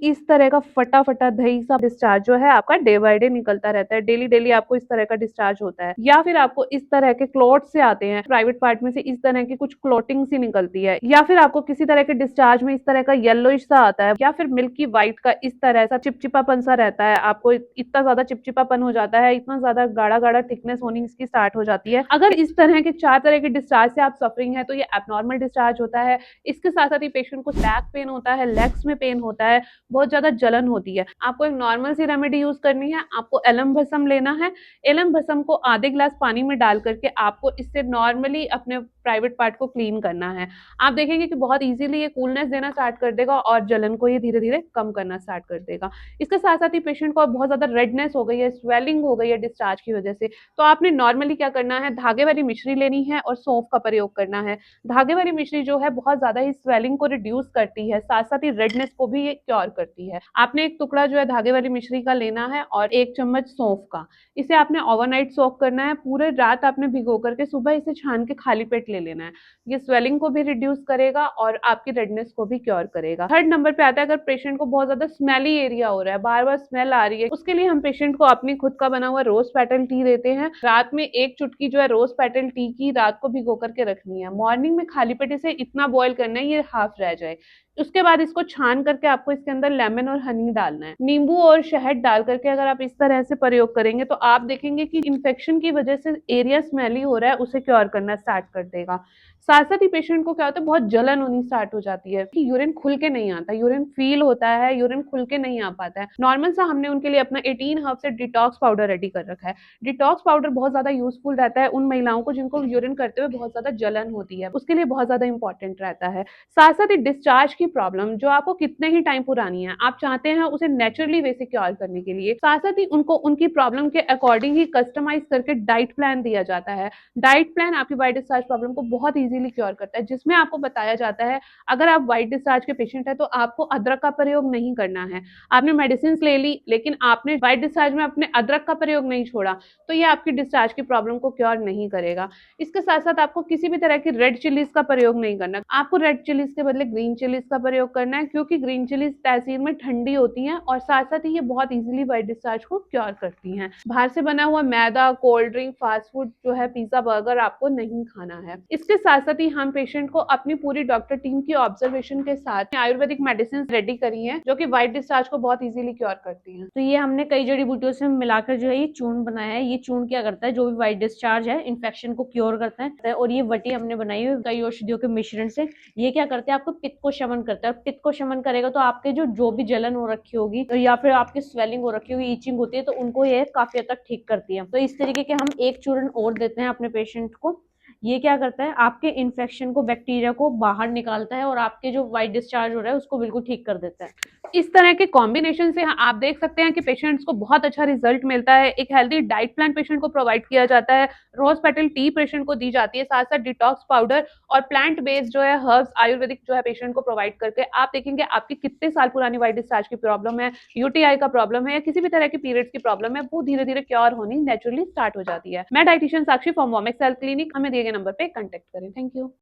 इस तरह का फटा-फटा दही सा डिस्चार्ज जो है आपका डे बाय डे निकलता रहता है। डेली-डेली आपको इस तरह का डिस्चार्ज होता है। या फिर आपको इस तरह के क्लॉट्स से आते हैं, प्राइवेट पार्ट में से इस तरह की कुछ क्लॉटिंग सी निकलती है। या फिर आपको किसी तरह के डिस्चार्ज में इस तरह का येलोइश सा आता है या फिर मिल्की व्हाइट का इस तरह सा चिपचिपापन सा रहता है। आपको इतना ज़्यादा चिपचिपापन हो जाता है, इतना ज़्यादा गाढ़ा-गाढ़ा थिकनेस होनी इसकी स्टार्ट हो जाती है। अगर इस तरह के 4 तरह के डिस्चार्ज से आप सफरिंग है तो ये एब्नॉर्मल डिस्चार्ज होता है। इसके साथ-साथ ही पेशेंट को बैक पेन होता है, लेग्स में पेन होता है, बहुत ज़्यादा जलन होती है। आपको एक नॉर्मल सी रेमेडी यूज़ करनी है, आपको एलम भस्म लेना है। एलम भस्म को आधे ग्लास पानी में डाल करके आपको इससे नॉर्मली अपने प्राइवेट पार्ट को क्लीन करना है। आप देखेंगे कि बहुत ईज़िली ये कूलनेस देना स्टार्ट कर देगा और जलन को ये धीरे-धीरे कम करना स्टार्ट कर देगा। इसके साथ-साथ ही पेशेंट को बहुत ज़्यादा रेडनेस हो गई है, स्वेलिंग हो गई है डिस्चार्ज की वजह से, तो आपने नॉर्मली क्या करना है, धागे वाली मिश्री लेनी है और सौंफ का प्रयोग करना है। धागे वाली मिश्री जो है बहुत ज़्यादा ही स्वेलिंग को रिड्यूस करती है, साथ-साथ ही रेडनेस को भी ये क्योर करती है। आपने एक टुकड़ा जो है धागे वाली मिश्री का लेना है और 1 चम्मच सौंफ का। इसे आपने ओवरनाइट सोक करना है, पूरे रात आपने भिगो करके सुबह इसे छान के खाली पेट ले लेना है। ये स्वेलिंग को भी रिड्यूस करेगा और आपकी रेडनेस को भी क्योर करेगा। थर्ड नंबर पे आता है अगर पेशेंट को बहुत ज़्यादा स्मेली एरिया हो रहा है, बार-बार स्मेल आ रही है, उसके लिए हम पेशेंट को अपनी खुद का बना हुआ रोज़ पेटल टी देते हैं। रात में 1 चुटकी जो है रोज़ पेटल टी की रात को भिगो करके रखनी है। मॉर्निंग में खाली पेट इसे इतना बॉयल करना है ये हाफ रह जाए। उसके बाद इसको छान करके आपको इसके अंदर लेमन और हनी डालना है। नींबू और शहद डाल करके अगर आप इस तरह से प्रयोग करेंगे तो आप देखेंगे कि इन्फेक्शन की वजह से एरिया स्मेली हो रहा है, उसे क्योर करना स्टार्ट कर देगा। साथ-साथ ही पेशेंट को क्या होता है, बहुत जलन होनी स्टार्ट हो जाती है कि यूरिन खुल के नहीं आता, यूरिन फ़ील होता है, यूरिन खुल के नहीं आ पाता है। नॉर्मल सा हमने उनके लिए अपना 18 हर्ब से डिटॉक्स पाउडर रेडी कर रखा है। डिटॉक्स पाउडर बहुत ज़्यादा यूज़फुल रहता है उन महिलाओं को जिनको यूरिन करते हुए बहुत ज़्यादा जलन होती है, उसके लिए बहुत ज़्यादा इंपॉर्टेंट रहता है। साथ-साथ ही डिस्चार्ज की प्रॉब्लम जो आपको कितने ही टाइम पुरानी है, आप चाहते हैं उसे नेचुरली वे से क्योर करने के लिए, साथ-साथ ही उनको उनकी प्रॉब्लम के अकॉर्डिंग ही कस्टमाइज़ करके डाइट प्लान दिया जाता है। डाइट प्लान आपकी व्हाइट डिस्चार्ज प्रॉब्लम को बहुत ईज़िली क्योर करता है, जिसमें आपको बताया जाता है अगर आप व्हाइट डिस्चार्ज के पेशेंट हैं तो आपको अदरक का प्रयोग नहीं करना है। आपने मेडिसिन्स ले ली लेकिन आपने व्हाइट डिस्चार्ज में अपने अदरक का प्रयोग नहीं छोड़ा, तो ये आपकी डिस्चार्ज की प्रॉब्लम को क्योर नहीं करेगा। इसके साथ-साथ आपको किसी भी तरह की रेड चिलीज़ का प्रयोग नहीं करना। आपको रेड चिलीज़ के बदले ग्रीन चिलीज़ का प्रयोग करना है क्योंकि ग्रीन चिलीज़ तहसीर में ठंडी होती हैं और साथ-साथ ही ये बहुत ईज़िली व्हाइट डिस्चार्ज को क्योर करती हैं। बाहर से बना हुआ मैदा, कोल्ड ड्रिंक, फास्ट फूड जो है पिज़्ज़ा, बर्गर आपको नहीं खाना है। इसके साथ-साथ ही हम पेशेंट को अपनी पूरी डॉक्टर टीम की ऑब्जर्वेशन के साथ आयुर्वेदिक मेडिसिन्स रेडी करी हैं जो कि व्हाइट डिस्चार्ज को बहुत ईज़िली क्योर करती हैं। तो ये हमने कई जड़ी-बूटियों से मिलाकर जो है ये चूर्ण बनाया है। ये चूर्ण क्या करता है, जो भी व्हाइट डिस्चार्ज है, इन्फेक्शन को क्योर करता है। और ये वटी हमने बनाई है कई औषधियों के मिश्रण से। ये क्या करते हैं, आपको पित्त को शमन करता है। और पित्त को शमन करेगा तो आपके जो भी जलन हो रखी होगी या फिर आपकी स्वेलिंग हो रखी होगी, ईचिंग होती है, तो उनको ये काफ़ी हद तक ठीक करती है। तो इस तरीके के हम एक चूर्ण और देते हैं अपने पेशेंट को। ये क्या करता है, आपके इन्फेक्शन को, बैक्टीरिया को बाहर निकालता है और आपके जो व्हाइट डिस्चार्ज हो रहा है उसको बिल्कुल ठीक कर देता है। इस तरह के कॉम्बिनेशन से आप देख सकते हैं कि पेशेंट्स को बहुत अच्छा रिजल्ट मिलता है। एक हेल्दी डाइट प्लान पेशेंट को प्रोवाइड किया जाता है, रोज पेटल टी पेशेंट को दी जाती है, साथ साथ डिटॉक्स पाउडर और प्लांट बेस्ड जो है हर्ब्स आयुर्वेदिक जो है पेशेंट को प्रोवाइड करके आप देखेंगे आपकी कितने साल पुरानी व्हाइट डिस्चार्ज की प्रॉब्लम है, यूटीआई का प्रॉब्लम है या किसी भी तरह की पीरियड्स की प्रॉब्लम है, वो धीरे धीरे क्योर होनी नेचुरली स्टार्ट हो जाती है। मैं dietitian Sakshi from Womex health clinic, हमें दिए गए नंबर पे कांटेक्ट करें। Thank you.